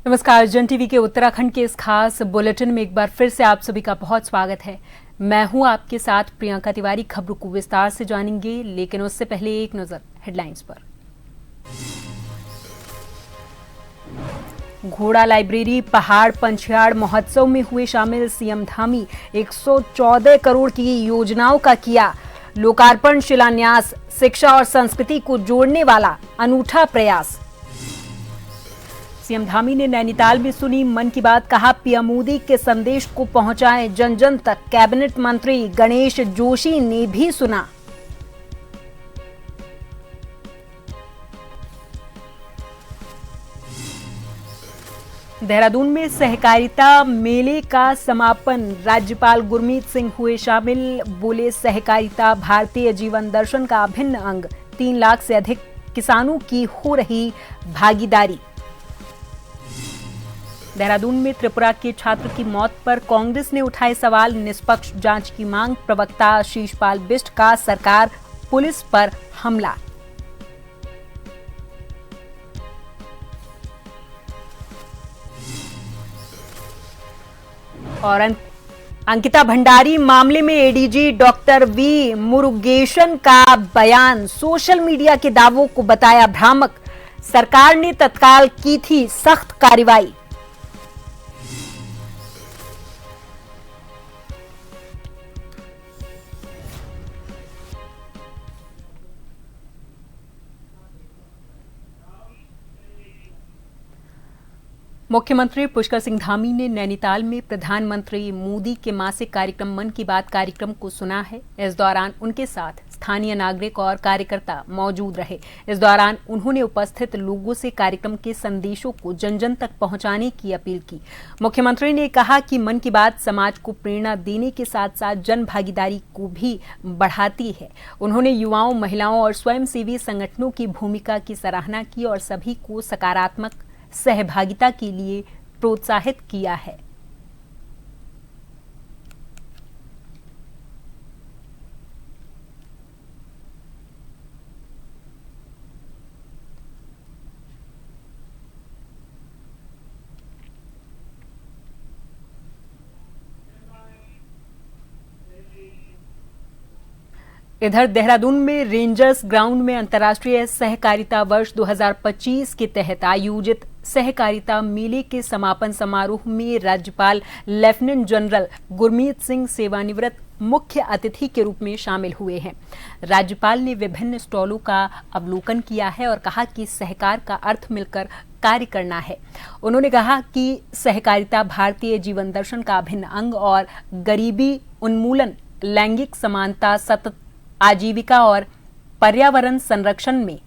नमस्कार। जन टीवी के उत्तराखंड के इस खास बुलेटिन में एक बार फिर से आप सभी का बहुत स्वागत है। मैं हूं आपके साथ प्रियंका तिवारी। खबरों को विस्तार से जानेंगे, लेकिन उससे पहले एक नजर हेडलाइंस पर। घोड़ा लाइब्रेरी पहाड़ पंछियाड़ महोत्सव में हुए शामिल सीएम धामी। 114 करोड़ की योजनाओं का किया लोकार्पण शिलान्यास। शिक्षा और संस्कृति को जोड़ने वाला अनूठा प्रयास। सीएम धामी ने नैनीताल में सुनी मन की बात, कहा पीएम मोदी के संदेश को पहुंचाएं जन जन तक। कैबिनेट मंत्री गणेश जोशी ने भी सुना। देहरादून में सहकारिता मेले का समापन। राज्यपाल गुरमीत सिंह हुए शामिल। बोले सहकारिता भारतीय जीवन दर्शन का अभिन्न अंग। 3 लाख से अधिक किसानों की हो रही भागीदारी। देहरादून में त्रिपुरा के छात्र की मौत पर कांग्रेस ने उठाए सवाल। निष्पक्ष जांच की मांग। प्रवक्ता आशीषपाल बिष्ट का सरकार पुलिस पर हमला। और अंकिता भंडारी मामले में एडीजी डॉक्टर वी मुरुगेशन का बयान। सोशल मीडिया के दावों को बताया भ्रामक। सरकार ने तत्काल की थी सख्त कार्रवाई। मुख्यमंत्री पुष्कर सिंह धामी ने नैनीताल में प्रधानमंत्री मोदी के मासिक कार्यक्रम मन की बात कार्यक्रम को सुना है। इस दौरान उनके साथ स्थानीय नागरिक और कार्यकर्ता मौजूद रहे। इस दौरान उन्होंने उपस्थित लोगों से कार्यक्रम के संदेशों को जन जन तक पहुंचाने की अपील की। मुख्यमंत्री ने कहा कि मन की बात समाज को प्रेरणा देने के साथ साथ जन भागीदारी को भी बढ़ाती है। उन्होंने युवाओं, महिलाओं और स्वयंसेवी संगठनों की भूमिका की सराहना की और सभी को सकारात्मक सहभागिता के लिए प्रोत्साहित किया है। इधर देहरादून में रेंजर्स ग्राउंड में अंतर्राष्ट्रीय सहकारिता वर्ष 2025 के तहत आयोजित सहकारिता मेले के समापन समारोह में राज्यपाल लेफ्टिनेंट जनरल गुरमीत सिंह सेवानिवृत्त मुख्य अतिथि के रूप में शामिल हुए हैं। राज्यपाल ने विभिन्न स्टॉलों का अवलोकन किया है और कहा कि सहकार का अर्थ मिलकर कार्य करना है। उन्होंने कहा कि सहकारिता भारतीय जीवन दर्शन का अभिन्न अंग और गरीबी उन्मूलन, लैंगिक समानता, सतत आजीविका और पर्यावरण संरक्षण में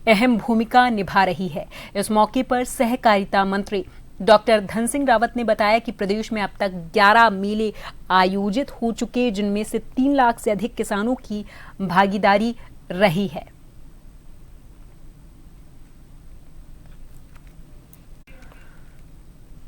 अहम भूमिका निभा रही है। इस मौके पर सहकारिता मंत्री डॉक्टर धन सिंह रावत ने बताया कि प्रदेश में अब तक 11 मेले आयोजित हो चुके, जिनमें से 3 लाख से अधिक किसानों की भागीदारी रही है।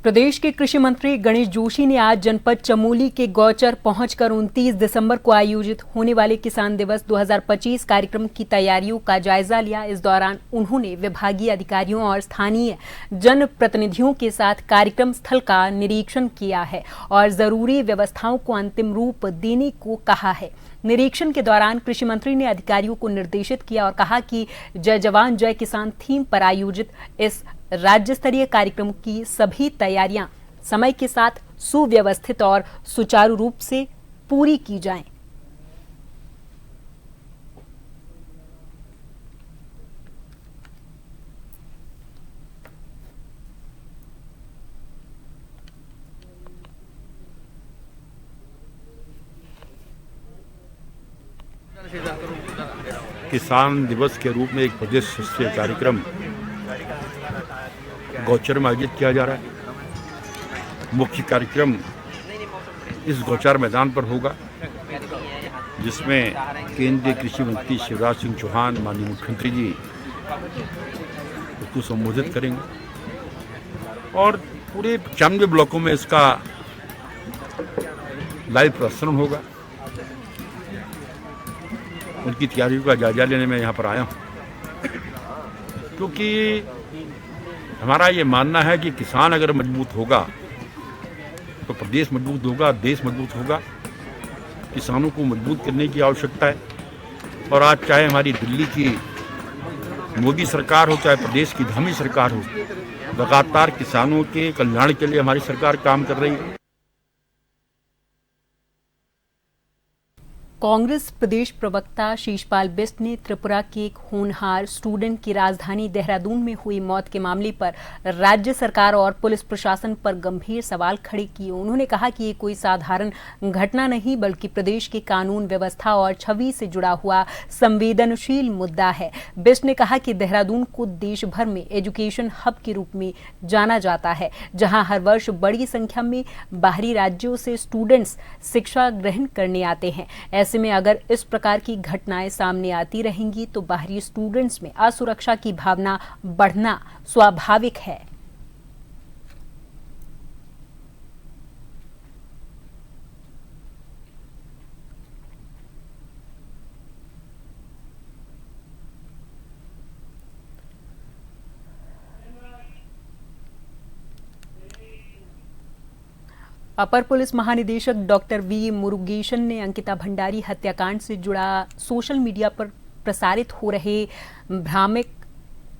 प्रदेश के कृषि मंत्री गणेश जोशी ने आज जनपद चमोली के गौचर पहुंचकर 29 दिसंबर को आयोजित होने वाले किसान दिवस 2025 कार्यक्रम की तैयारियों का जायजा लिया। इस दौरान उन्होंने विभागीय अधिकारियों और स्थानीय जनप्रतिनिधियों के साथ कार्यक्रम स्थल का निरीक्षण किया है और जरूरी व्यवस्थाओं को अंतिम रूप देने को कहा है। निरीक्षण के दौरान कृषि मंत्री ने अधिकारियों को निर्देशित किया और कहा कि जय जवान जय किसान थीम पर आयोजित इस राज्य स्तरीय कार्यक्रम की सभी तैयारियां समय के साथ सुव्यवस्थित और सुचारू रूप से पूरी की जाएं। किसान दिवस के रूप में एक प्रदेश स्तरीय कार्यक्रम गौचर में आयोजित किया जा रहा है। मुख्य कार्यक्रम इस गौचर मैदान पर होगा, जिसमें केंद्रीय कृषि मंत्री शिवराज सिंह चौहान माननीय मुख्यमंत्री जी उसको संबोधित करेंगे और पूरे 95 ब्लॉकों में इसका लाइव प्रदर्शन होगा। उनकी तैयारियों का जायजा लेने में यहाँ पर आया हूँ, क्योंकि हमारा ये मानना है कि किसान अगर मजबूत होगा तो प्रदेश मजबूत होगा, देश मजबूत होगा। किसानों को मजबूत करने की आवश्यकता है और आज चाहे हमारी दिल्ली की मोदी सरकार हो, चाहे प्रदेश की धामी सरकार हो, लगातार किसानों के कल्याण के लिए हमारी सरकार काम कर रही है। कांग्रेस प्रदेश प्रवक्ता शीशपाल बिष्ट ने त्रिपुरा के एक होनहार स्टूडेंट की राजधानी देहरादून में हुई मौत के मामले पर राज्य सरकार और पुलिस प्रशासन पर गंभीर सवाल खड़े किए। उन्होंने कहा कि ये कोई साधारण घटना नहीं बल्कि प्रदेश की कानून व्यवस्था और छवि से जुड़ा हुआ संवेदनशील मुद्दा है। बिष्ट ने कहा कि देहरादून को देश भर में एजुकेशन हब के रूप में जाना जाता है, जहां हर वर्ष बड़ी संख्या में बाहरी राज्यों से स्टूडेंट्स शिक्षा ग्रहण करने आते हैं। ऐसे में अगर इस प्रकार की घटनाएं सामने आती रहेंगी तो बाहरी स्टूडेंट्स में असुरक्षा की भावना बढ़ना स्वाभाविक है। अपर पुलिस महानिदेशक डॉक्टर वी मुरुगेशन ने अंकिता भंडारी हत्याकांड से जुड़ा सोशल मीडिया पर प्रसारित हो रहे भ्रामक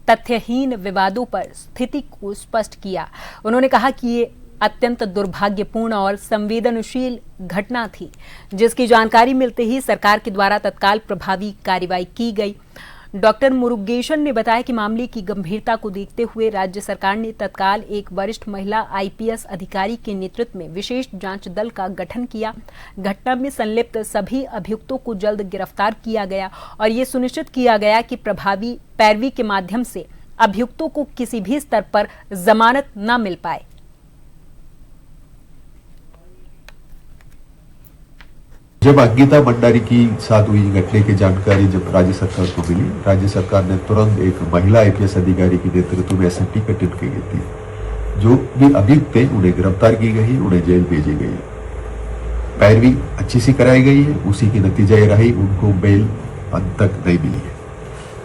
तथ्यहीन विवादों पर स्थिति को स्पष्ट किया। उन्होंने कहा कि ये अत्यंत दुर्भाग्यपूर्ण और संवेदनशील घटना थी, जिसकी जानकारी मिलते ही सरकार के द्वारा तत्काल प्रभावी कार्रवाई की गई। डॉक्टर मुरुगेशन ने बताया कि मामले की गंभीरता को देखते हुए राज्य सरकार ने तत्काल एक वरिष्ठ महिला आईपीएस अधिकारी के नेतृत्व में विशेष जांच दल का गठन किया। घटना में संलिप्त सभी अभियुक्तों को जल्द गिरफ्तार किया गया और ये सुनिश्चित किया गया कि प्रभावी पैरवी के माध्यम से अभियुक्तों को किसी भी स्तर पर जमानत न मिल पाए। जब अंकिता भंडारी की साथ हुई घटना की जानकारी जब राज्य सरकार को मिली, राज्य सरकार ने तुरंत एक महिला आईपीएस अधिकारी के नेतृत्व में एसएनटी गठित की गई थी। जो भी अभियुक्त थे उन्हें गिरफ्तार की गई, उन्हें जेल भेजी गई। पैरवी अच्छी सी कराई गई है, उसी की नतीजा ये रही उनको बेल अंत तक नहीं मिली है।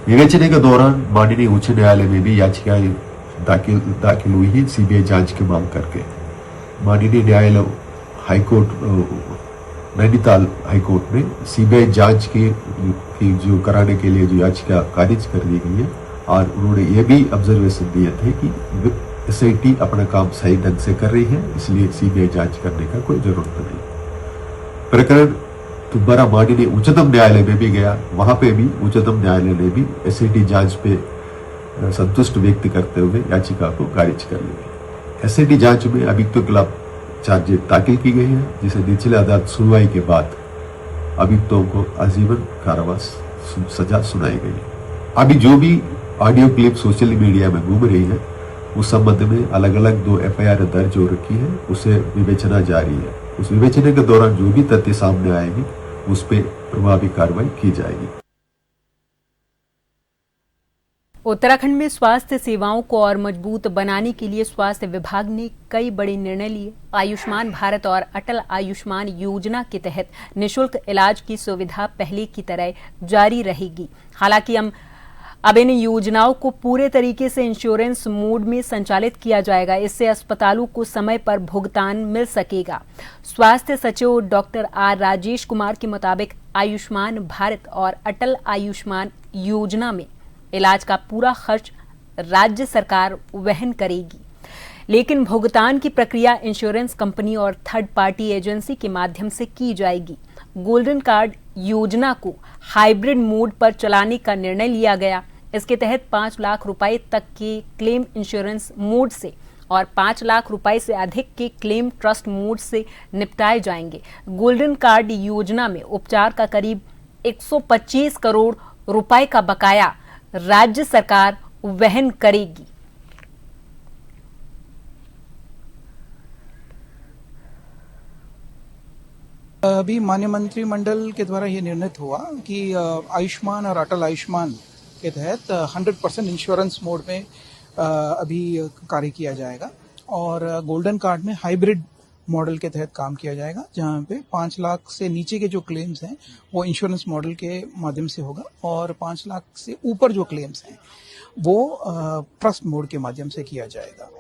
विवेचना के दौरान माननीय उच्च न्यायालय में भी याचिकाएं दाखिल हुई है सीबीआई जांच की मांग करके। माननीय न्यायालय हाईकोर्ट नैनीताल हाईकोर्ट ने सीबीआई जांच की जो कराने के लिए जो याचिका खारिज कर दी गई है और उन्होंने ये भी ऑब्जर्वेशन दिए थे कि एसआईटी अपना काम सही ढंग से कर रही है, इसलिए सीबीआई जांच करने का कोई जरूरत नहीं। प्रकरण दोबारा माननीय उच्चतम न्यायालय में भी गया, वहां पे भी उच्चतम न्यायालय ने भी एसआईटी जांच पे संतुष्ट व्यक्त करते हुए याचिका को खारिज कर ली। एसआईटी जांच में अभियुक्तों के खिलाफ चार्जशीट दाखिल की गई है, जिसे निचले अदालत सुनवाई के बाद अभियुक्तों को आजीवन कारावास सजा सुनाई गई। अभी जो भी ऑडियो क्लिप सोशल मीडिया में घूम रही है उस संबंध में अलग अलग 2 एफआईआर दर्ज हो रखी है, उसे विवेचना जारी है। उस विवेचना के दौरान जो भी तथ्य सामने आएगी उस पर प्रभावी कार्रवाई की जाएगी। उत्तराखंड में स्वास्थ्य सेवाओं को और मजबूत बनाने के लिए स्वास्थ्य विभाग ने कई बड़े निर्णय लिए। आयुष्मान भारत और अटल आयुष्मान योजना के तहत निःशुल्क इलाज की सुविधा पहले की तरह जारी रहेगी। हालांकि अब इन योजनाओं को पूरे तरीके से इंश्योरेंस मोड में संचालित किया जाएगा। इससे अस्पतालों को समय पर भुगतान मिल सकेगा। स्वास्थ्य सचिव डॉक्टर आर राजेश कुमार के मुताबिक आयुष्मान भारत और अटल आयुष्मान योजना में इलाज का पूरा खर्च राज्य सरकार वहन करेगी, लेकिन भुगतान की प्रक्रिया इंश्योरेंस कंपनी और थर्ड पार्टी एजेंसी के माध्यम से की जाएगी। गोल्डन कार्ड योजना को हाइब्रिड मोड पर चलाने का निर्णय लिया गया। इसके तहत 5 लाख रुपए तक के क्लेम इंश्योरेंस मोड से और 5 लाख रुपए से अधिक के क्लेम ट्रस्ट मोड से निपटाए जाएंगे। गोल्डन कार्ड योजना में उपचार का करीब 125 करोड़ रुपए का बकाया राज्य सरकार वहन करेगी। अभी माननीय मंत्रिमंडल के द्वारा ये निर्णित हुआ कि आयुष्मान और अटल आयुष्मान के तहत 100% इंश्योरेंस मोड में अभी कार्य किया जाएगा और गोल्डन कार्ड में हाइब्रिड मॉडल के तहत काम किया जाएगा, जहां पे 5 लाख से नीचे के जो क्लेम्स हैं वो इंश्योरेंस मॉडल के माध्यम से होगा और 5 लाख से ऊपर जो क्लेम्स हैं वो ट्रस्ट मोड के माध्यम से किया जाएगा।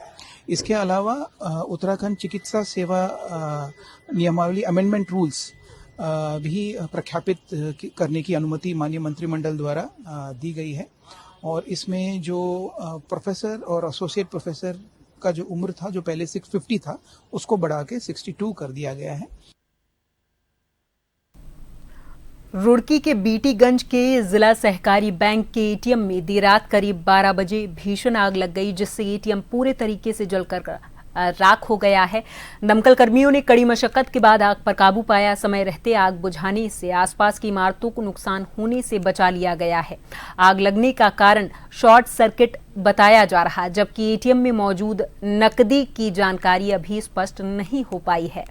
इसके अलावा उत्तराखंड चिकित्सा सेवा नियमावली अमेंडमेंट रूल्स भी प्रख्यापित करने की अनुमति माननीय मंत्रिमंडल द्वारा दी गई है और इसमें जो प्रोफेसर और एसोसिएट प्रोफेसर का जो उम्र था, जो पहले 650 था, उसको बढ़ा के 62 कर दिया गया है। रुड़की के बीटीगंज के जिला सहकारी बैंक के एटीएम में देर रात करीब 12 बजे भीषण आग लग गई, जिससे एटीएम पूरे तरीके से जलकर राख हो गया है। दमकल कर्मियों ने कड़ी मशक्कत के बाद आग पर काबू पाया। समय रहते आग बुझाने से आसपास की इमारतों को नुकसान होने से बचा लिया गया है। आग लगने का कारण शॉर्ट सर्किट बताया जा रहा, जबकि एटीएम में मौजूद नकदी की जानकारी अभी स्पष्ट नहीं हो पाई है।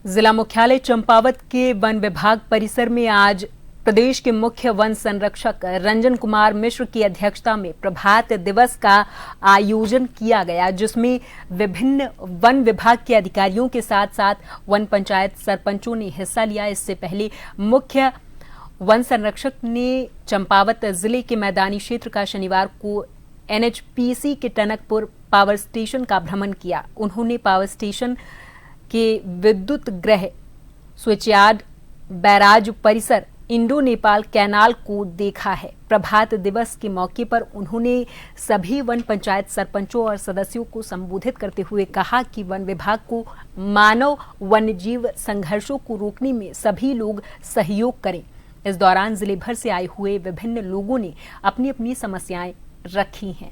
जिला मुख्यालय चंपावत के वन विभाग परिसर में आज प्रदेश के मुख्य वन संरक्षक रंजन कुमार मिश्र की अध्यक्षता में प्रभात दिवस का आयोजन किया गया, जिसमें विभिन्न वन विभाग के अधिकारियों के साथ साथ वन पंचायत सरपंचों ने हिस्सा लिया। इससे पहले मुख्य वन संरक्षक ने चंपावत जिले के मैदानी क्षेत्र का शनिवार को एनएचपीसी के टनकपुर पावर स्टेशन का भ्रमण किया। उन्होंने पावर स्टेशन के विद्युत ग्रह, स्विचयार्ड, बैराज परिसर, इंडो नेपाल कैनाल को देखा है। प्रभात दिवस के मौके पर उन्होंने सभी वन पंचायत सरपंचों और सदस्यों को संबोधित करते हुए कहा कि वन विभाग को मानव वन्यजीव संघर्षों को रोकने में सभी लोग सहयोग करें। इस दौरान जिले भर से आए हुए विभिन्न लोगों ने अपनी अपनी समस्याएं रखी हैं।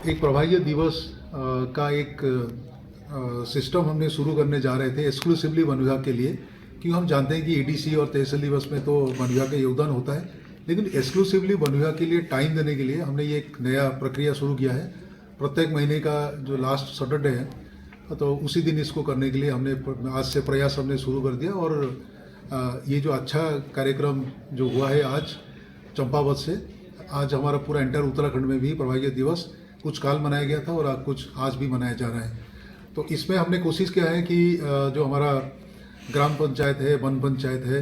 एक प्रभात दिवस का एक सिस्टम हमने शुरू करने जा रहे थे एक्सक्लूसिवली वन विभाग के लिए, क्योंकि हम जानते हैं कि एडीसी और तहसील दिवस में तो वन विभाग का योगदान होता है, लेकिन एक्सक्लूसिवली वन विभाग के लिए टाइम देने के लिए हमने ये एक नया प्रक्रिया शुरू किया है। प्रत्येक महीने का जो लास्ट सैटरडे है तो उसी दिन इसको करने के लिए हमने आज से प्रयास हमने शुरू कर दिया। और ये जो अच्छा कार्यक्रम जो हुआ है आज चंपावत से, आज हमारा पूरा एंटायर उत्तराखंड में भी प्रभात दिवस कुछ काल मनाया गया था और कुछ आज भी मनाया जा रहा है। तो इसमें हमने कोशिश किया है कि जो हमारा ग्राम पंचायत है, वन पंचायत है,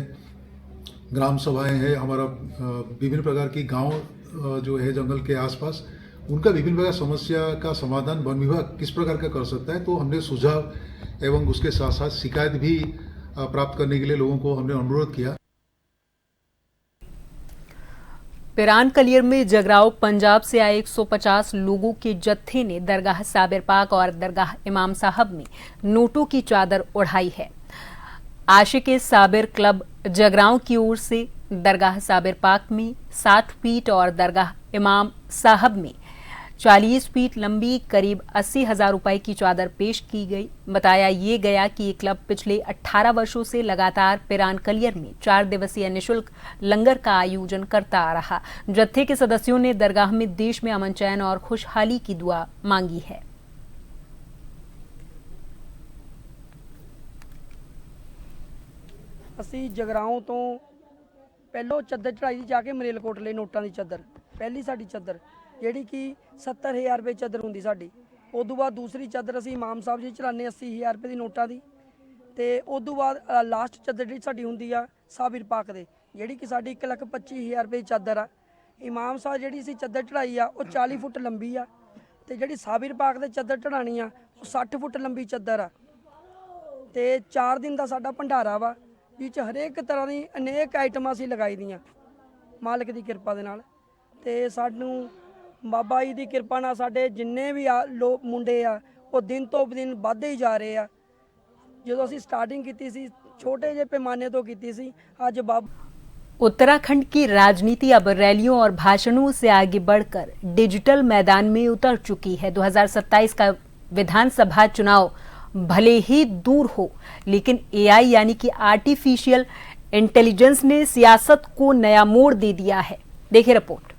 ग्राम सभाएं हैं, हमारा विभिन्न प्रकार की गांव जो है जंगल के आसपास, उनका विभिन्न प्रकार समस्या का समाधान वन विभाग किस प्रकार का कर सकता है। तो हमने सुझाव एवं उसके साथ साथ शिकायत भी प्राप्त करने के लिए लोगों को हमने अनुरोध किया। पिरान कलियर में जगराव पंजाब से आए 150 लोगों के जत्थे ने दरगाह साबिर पाक और दरगाह इमाम साहब में नोटों की चादर उड़ाई है। आशिक साबिर क्लब जगराव की ओर से दरगाह साबिर पाक में 60 फीट और दरगाह इमाम साहब में 40 फीट लंबी करीब 80,000 रुपए की चादर पेश की गई। बताया ये गया कि ये क्लब पिछले 18 वर्षों से लगातार पिरान कलियर में 4 दिवसीय निःशुल्क लंगर का आयोजन करता आ रहा। जत्थे के सदस्यों ने दरगाह में देश में अमन चैन और खुशहाली की दुआ मांगी है। ਅਸੀਂ ਜਗਰਾਓਂ ਤੋਂ ਪਹਿਲੋਂ ਚੱਦਰ ਚੜਾਈ ਜਾ ਕੇ ਮਰੇਲਕੋਟਲੇ ਨੋਟਾਂ ਦੀ ਚੱਦਰ, ਪਹਿਲੀ ਸਾਡੀ ਚੱਦਰ ਜਿਹੜੀ ਕਿ 70,000 ਰੁਪਏ ਚੱਦਰ ਹੁੰਦੀ ਸਾਡੀ। ਉਦੋਂ ਬਾਅਦ ਦੂਸਰੀ ਚੱਦਰ ਅਸੀਂ ਇਮਾਮ ਸਾਹਿਬ ਜੀ ਚਲਾਉਂਦੇ 80,000 ਰੁਪਏ ਦੀ ਨੋਟਾਂ ਦੀ, ਤੇ ਉਦੋਂ ਬਾਅਦ ਲਾਸਟ ਚੱਦਰ ਜਿਹੜੀ ਸਾਡੀ ਹੁੰਦੀ ਆ ਸਾਬਿਰ ਪਾਕ ਦੇ, ਜਿਹੜੀ ਕਿ ਸਾਡੀ 1,25,000 ਰੁਪਏ ਦੀ ਚਾਦਰ ਆ। ਇਮਾਮ ਸਾਹਿਬ ਜਿਹੜੀ ਅਸੀਂ ਚੱਦਰ ਚੜਾਈ ਆ ਉਹ 40 ਫੁੱਟ ਲੰਬੀ ਆ, ਤੇ ਜਿਹੜੀ ਸਾਬਿਰ ਪਾਕ ਦੇ ਚੱਦਰ ਚੜਾਣੀ ਆ ਉਹ 60 ਫੁੱਟ ਲੰਬੀ ਚੱਦਰ ਆ। ਤੇ 4 ਦਿਨ ਦਾ ਸਾਡਾ ਭੰਡਾਰਾ ਵਾ, जिस हरेक तरह की अनेक आइटम असी लगाई दियाँ मालिक की किरपा दे नाल। ते सानू बाबा जी की किरपा नाल साडे जिन्ने भी लोग मुंडे आ वो दिन तो दिन वधदे ही जा रहे आ। जो असी स्टार्टिंग की सी छोटे जे पैमाने तो की सी, अज बाबा। उत्तराखंड की राजनीति अब रैलियों और भाषणों से आगे बढ़कर डिजिटल मैदान में उतर चुकी है। 2027 का विधानसभा चुनाव भले ही दूर हो, लेकिन एआई यानी कि आर्टिफिशियल इंटेलिजेंस ने सियासत को नया मोड़ दे दिया है। देखिए रिपोर्ट।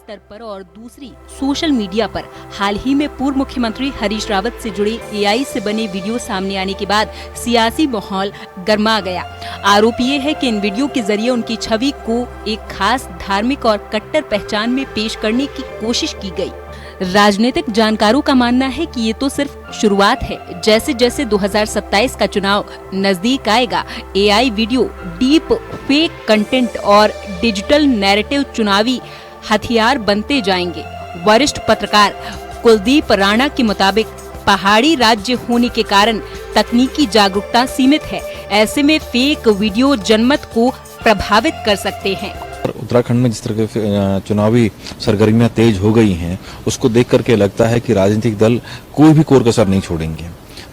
स्तर पर और दूसरी सोशल मीडिया पर हाल ही में पूर्व मुख्यमंत्री हरीश रावत से जुड़े एआई से बने वीडियो सामने आने के बाद सियासी माहौल गर्मा गया। आरोप ये है कि इन वीडियो के जरिए उनकी छवि को एक खास धार्मिक और कट्टर पहचान में पेश करने की कोशिश की गई। राजनीतिक जानकारों का मानना है कि ये तो सिर्फ शुरुआत है। जैसे जैसे 2027 का चुनाव नजदीक आएगा, AI video, deep fake content और डिजिटल नैरेटिव चुनावी हथियार बनते जाएंगे। वरिष्ठ पत्रकार कुलदीप राणा के मुताबिक पहाड़ी राज्य होने के कारण तकनीकी जागरूकता सीमित है। ऐसे में फेक वीडियो जनमत को प्रभावित कर सकते हैं। उत्तराखंड में जिस तरह के चुनावी सरगर्मियां तेज हो गई हैं, उसको देख करके लगता है कि राजनीतिक दल कोई भी कोर कसर नहीं छोड़ेंगे।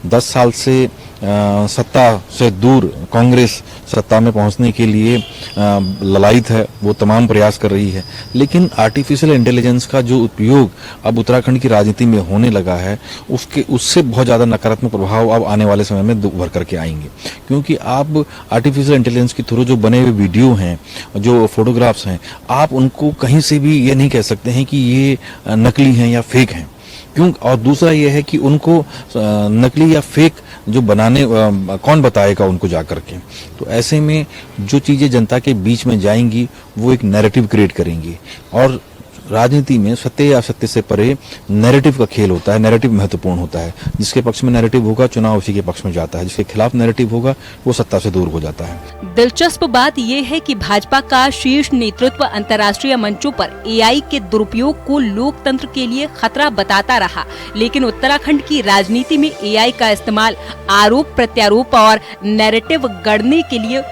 10 साल से सत्ता से दूर कांग्रेस सत्ता में पहुंचने के लिए ललायित है, वो तमाम प्रयास कर रही है। लेकिन आर्टिफिशियल इंटेलिजेंस का जो उपयोग अब उत्तराखंड की राजनीति में होने लगा है, उससे बहुत ज़्यादा नकारात्मक प्रभाव अब आने वाले समय में उभर करके आएंगे। क्योंकि आप आर्टिफिशियल इंटेलिजेंस के थ्रू जो बने हुए वीडियो हैं, जो फोटोग्राफ्स हैं, आप उनको कहीं से भी ये नहीं कह सकते हैं कि ये नकली हैं या फेक हैं। क्यों? और दूसरा ये है कि उनको नकली या फेक जो बनाने कौन बताएगा उनको जा करके। तो ऐसे में जो चीजें जनता के बीच में जाएंगी वो एक नैरेटिव क्रिएट करेंगी। और राजनीति में सत्य या असत्य से परे नैरेटिव का खेल होता है, नैरेटिव महत्वपूर्ण होता है। जिसके पक्ष में नैरेटिव होगा चुनाव उसी के पक्ष में जाता है, जिसके खिलाफ नैरेटिव होगा वो सत्ता से दूर हो जाता है। दिलचस्प बात यह है कि भाजपा का शीर्ष नेतृत्व अंतर्राष्ट्रीय मंचों पर एआई के दुरुपयोग को लोकतंत्र के लिए खतरा बताता रहा, लेकिन उत्तराखंड की राजनीति में एआई का इस्तेमाल आरोप प्रत्यारोप और नैरेटिव गढ़ने के लिए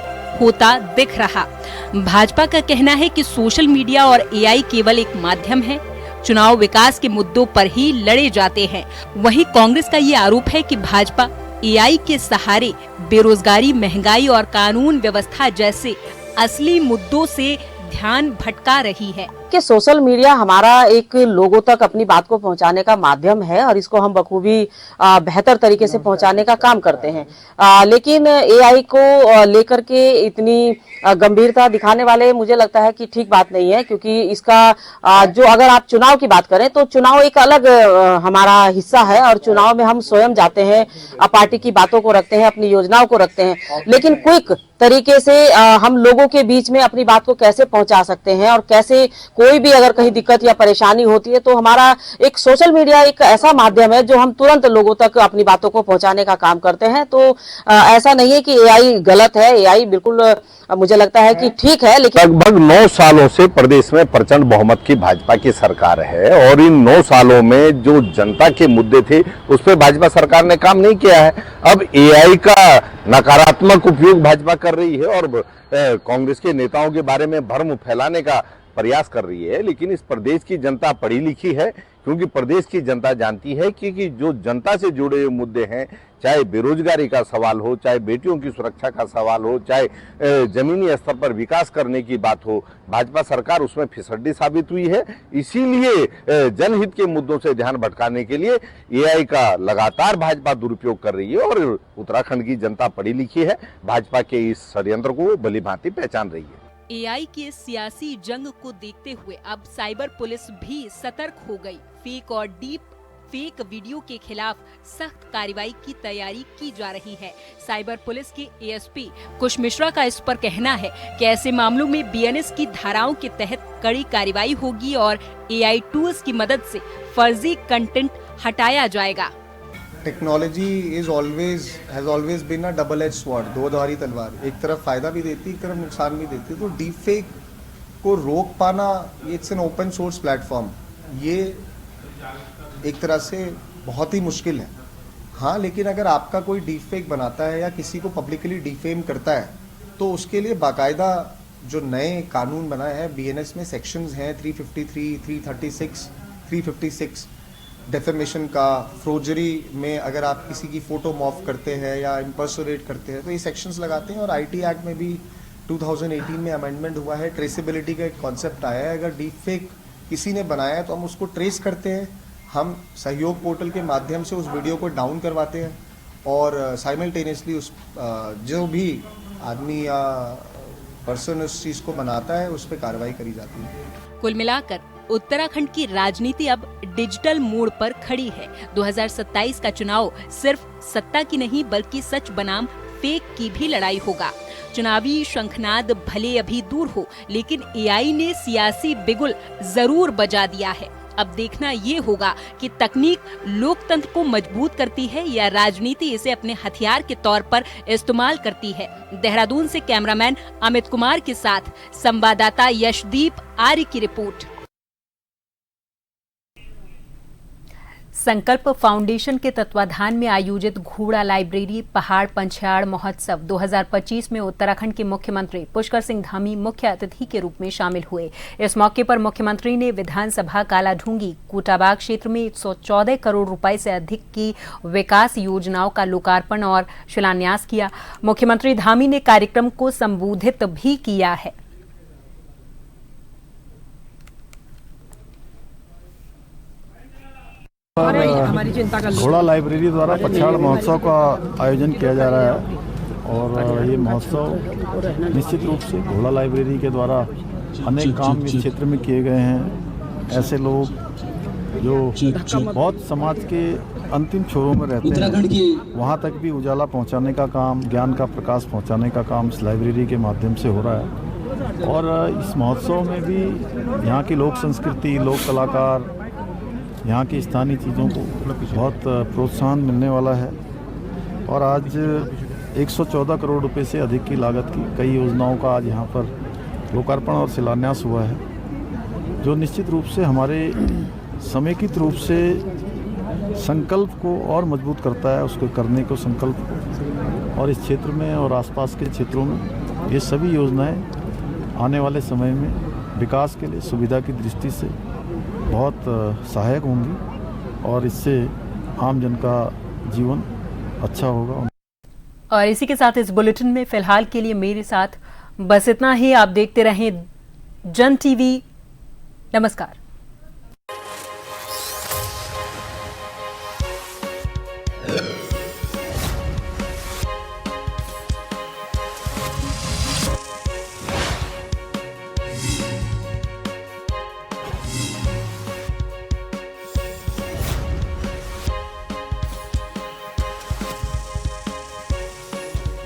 होता दिख रहा। भाजपा का कहना है कि सोशल मीडिया और एआई केवल एक माध्यम है, चुनाव विकास के मुद्दों पर ही लड़े जाते हैं। वहीं कांग्रेस का ये आरोप है कि भाजपा एआई के सहारे बेरोजगारी, महंगाई और कानून व्यवस्था जैसे असली मुद्दों से ध्यान भटका रही है। कि सोशल मीडिया हमारा एक लोगों तक अपनी बात को पहुंचाने का माध्यम है और इसको हम बखूबी बेहतर तरीके से पहुंचाने का काम करते हैं। लेकिन एआई को लेकर के इतनी गंभीरता दिखाने वाले मुझे लगता है कि ठीक बात नहीं है। क्योंकि इसका जो अगर आप चुनाव की बात करें तो चुनाव एक अलग हमारा हिस्सा है और चुनाव में हम स्वयं जाते हैं, पार्टी की बातों को रखते हैं, अपनी योजनाओं को रखते हैं। लेकिन क्विक तरीके से हम लोगों के बीच में अपनी बात को कैसे पहुंचा सकते हैं और कैसे कोई भी अगर कहीं दिक्कत या परेशानी होती है तो हमारा एक सोशल मीडिया एक ऐसा माध्यम है जो हम तुरंत लोगों तक अपनी बातों को पहुंचाने का काम करते हैं। तो ऐसा नहीं है कि एआई गलत है, एआई बिल्कुल मुझे लगता है कि ठीक है। लेकिन लगभग 9 सालों से प्रदेश में प्रचंड बहुमत की भाजपा की सरकार है और इन 9 सालों में जो जनता के मुद्दे थे उस पर भाजपा सरकार ने काम नहीं किया है। अब एआई का नकारात्मक उपयोग भाजपा कर रही है और कांग्रेस के नेताओं के बारे में भ्रम फैलाने का प्रयास कर रही है। लेकिन इस प्रदेश की जनता पढ़ी लिखी है, क्योंकि प्रदेश की जनता जानती है कि जो जनता से जुड़े हुए मुद्दे हैं, चाहे बेरोजगारी का सवाल हो, चाहे बेटियों की सुरक्षा का सवाल हो, चाहे जमीनी स्तर पर विकास करने की बात हो, भाजपा सरकार उसमें फिसड्डी साबित हुई है। इसीलिए जनहित के मुद्दों से ध्यान भटकाने के लिए एआई का लगातार भाजपा दुरुपयोग कर रही है और उत्तराखंड की जनता पढ़ी लिखी है, भाजपा के इस षड्यंत्र को भली भांति पहचान रही है। एआई के सियासी जंग को देखते हुए अब साइबर पुलिस भी सतर्क हो गई। फेक और डीप फेक वीडियो के खिलाफ सख्त कार्रवाई की तैयारी की जा रही है। साइबर पुलिस के एएसपी कुश मिश्रा का इस पर कहना है कि ऐसे मामलों में बीएनएस की धाराओं के तहत कड़ी कार्रवाई होगी और एआई टूल्स की मदद से फर्जी कंटेंट हटाया जाएगा। Technology has always been a double edge sword, दो धारी तलवार, एक तरफ फायदा भी देती है, एक तरफ नुकसान भी देती है। तो डीप फेक को रोक पाना, it's an open source platform, ये एक तरह से बहुत ही मुश्किल है। हाँ, लेकिन अगर आपका कोई डीप फेक बनाता है या किसी को पब्लिकली डिफेम करता है तो उसके लिए बाकायदा जो नए कानून बनाए हैं, बीएनएस में सेक्शंस हैं 353, 336, 356 डेफेमेशन का, फ्रोजरी में अगर आप किसी की फ़ोटो मॉफ करते हैं या इम्पर्सोनेट करते हैं तो ये सेक्शंस लगाते हैं। और आईटी एक्ट में भी 2018 में अमेंडमेंट हुआ है, ट्रेसेबिलिटी का एक कॉन्सेप्ट आया है। अगर डीप फेक किसी ने बनाया है तो हम उसको ट्रेस करते हैं, हम सहयोग पोर्टल के माध्यम से उस वीडियो को डाउन करवाते हैं और साइमल्टेनियसली उस जो भी आदमी या पर्सन उस चीज़ को बनाता है उस पर कार्रवाई करी जाती है। कुल मिलाकर उत्तराखंड की राजनीति अब डिजिटल मोड़ पर खड़ी है। 2027 का चुनाव सिर्फ सत्ता की नहीं बल्कि सच बनाम फेक की भी लड़ाई होगा। चुनावी शंखनाद भले अभी दूर हो, लेकिन एआई ने सियासी बिगुल जरूर बजा दिया है। अब देखना ये होगा कि तकनीक लोकतंत्र को मजबूत करती है या राजनीति इसे अपने हथियार के तौर पर इस्तेमाल करती है। देहरादून से कैमरामैन अमित कुमार के साथ संवाददाता यशदीप आर्य की रिपोर्ट। संकल्प फाउंडेशन के तत्वाधान में आयोजित घोड़ा लाइब्रेरी पहाड़ पंछाड़ महोत्सव 2025 में उत्तराखंड के मुख्यमंत्री पुष्कर सिंह धामी मुख्य अतिथि के रूप में शामिल हुए। इस मौके पर मुख्यमंत्री ने विधानसभा कालाढूंगी कोटाबाग क्षेत्र में 114 करोड़ रुपए से अधिक की विकास योजनाओं का लोकार्पण और शिलान्यास किया। मुख्यमंत्री धामी ने कार्यक्रम को संबोधित भी किया है। घोड़ा लाइब्रेरी द्वारा पछाड़ महोत्सव का आयोजन किया जा रहा है और ये महोत्सव निश्चित रूप से घोड़ा लाइब्रेरी के द्वारा अनेक काम इस क्षेत्र में किए गए हैं। ऐसे लोग जो बहुत समाज के अंतिम छोरों में रहते हैं वहाँ तक भी उजाला पहुँचाने का काम, ज्ञान का प्रकाश पहुँचाने का काम इस लाइब्रेरी के माध्यम से हो रहा है। और इस महोत्सव में भी यहाँ की लोक संस्कृति, लोक कलाकार, यहाँ की स्थानीय चीज़ों को बहुत प्रोत्साहन मिलने वाला है। और आज 114 करोड़ रुपए से अधिक की लागत की कई योजनाओं का आज यहाँ पर लोकार्पण और शिलान्यास हुआ है, जो निश्चित रूप से हमारे समेकित रूप से संकल्प को और मजबूत करता है, उसको करने को संकल्प को। और इस क्षेत्र में और आसपास के क्षेत्रों में ये सभी योजनाएं आने वाले समय में विकास के लिए सुविधा की दृष्टि से बहुत सहायक होंगी और इससे आम जन का जीवन अच्छा होगा। और इसी के साथ इस बुलेटिन में फिलहाल के लिए मेरे साथ बस इतना ही। आप देखते रहें जन टीवी। नमस्कार।